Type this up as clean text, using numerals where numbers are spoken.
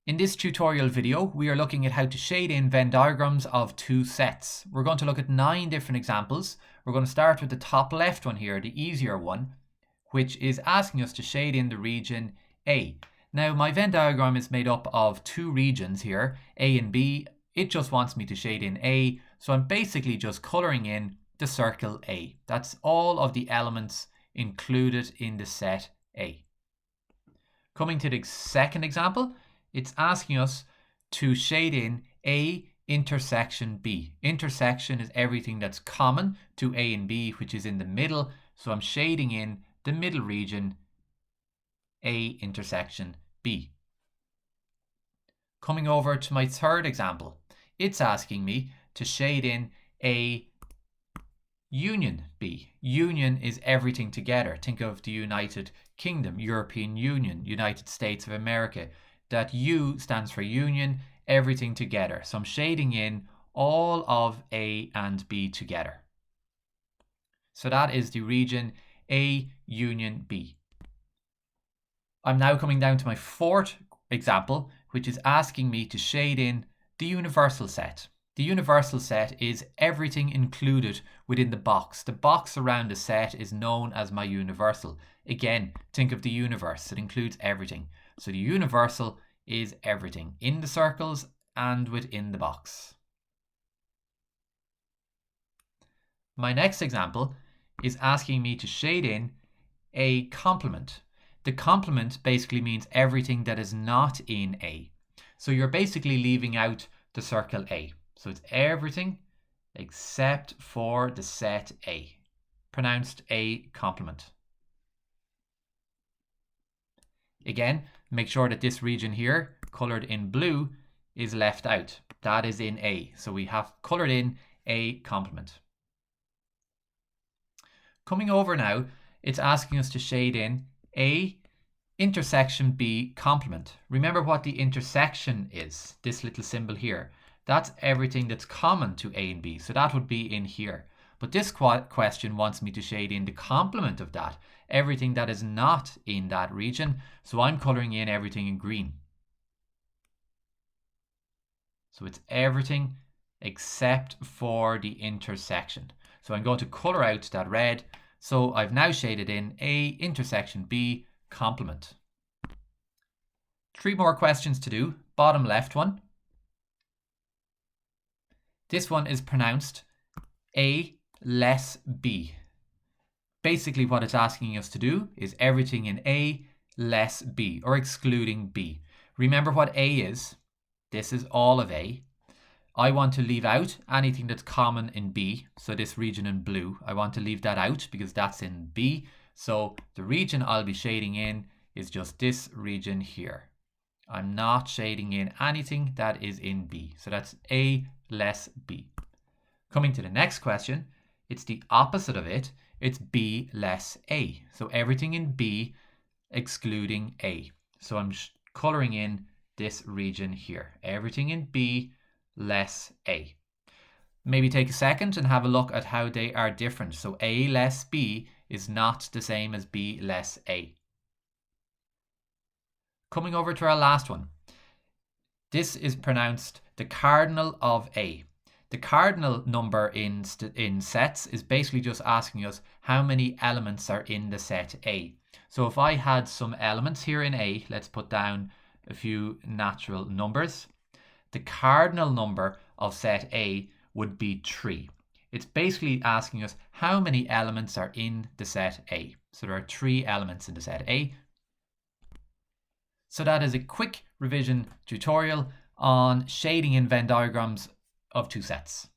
In this tutorial video, we are looking at how to shade in Venn diagrams of two sets. We're going to look at 9 different examples. We're going to start with the top left one here, the easier one, which is asking us to shade in the region A. Now, my Venn diagram is made up of 2 regions here, A and B. It just wants me to shade in A, so I'm basically just colouring in the circle A. That's all of the elements included in the set A. Coming to the second example, it's asking us to shade in A intersection B. Intersection is everything that's common to A and B, which is in the middle. So I'm shading in the middle region, A intersection B. Coming over to my third example, it's asking me to shade in A union B. Union is everything together. Think of the United Kingdom, European Union, United States of America. That U stands for union, everything together. So I'm shading in all of A and B together. So that is the region A union B. I'm now coming down to my fourth example, which is asking me to shade in the universal set. The universal set is everything included within the box. The box around the set is known as my universal. Again, think of the universe. It includes everything. So the universal is everything in the circles and within the box. My next example is asking me to shade in a complement. The complement basically means everything that is not in A. So you're basically leaving out the circle A. So it's everything except for the set A, pronounced A complement. Again, make sure that this region here, colored in blue, is left out. That is in A. So we have colored in A complement. Coming over now, it's asking us to shade in A intersection B complement. Remember what the intersection is, this little symbol here. That's everything that's common to A and B. So that would be in here. But this question wants me to shade in the complement of that, everything that is not in that region. So I'm coloring in everything in green. So it's everything except for the intersection. So I'm going to color out that red. So I've now shaded in A intersection B complement. 3 more questions to do. Bottom left one. This one is pronounced A less B. Basically what it's asking us to do is everything in A less B, or excluding B. Remember what A is. This is all of A. I want to leave out anything that's common in B. So this region in blue, I want to leave that out because that's in B. So the region I'll be shading in is just this region here. I'm not shading in anything that is in B. So that's A less B. Coming to the next question, it's the opposite of it. It's B less A. So everything in B excluding A. So I'm coloring in this region here. Everything in B less A. Maybe take a second and have a look at how they are different. So A less B is not the same as B less A. Coming over to our last one. This is pronounced the cardinal of A. The cardinal number in sets is basically just asking us how many elements are in the set A. So if I had some elements here in A, let's put down a few natural numbers. The cardinal number of set A would be 3. It's basically asking us how many elements are in the set A. So there are 3 elements in the set A. So that is a quick revision tutorial on shading in Venn diagrams of 2 sets.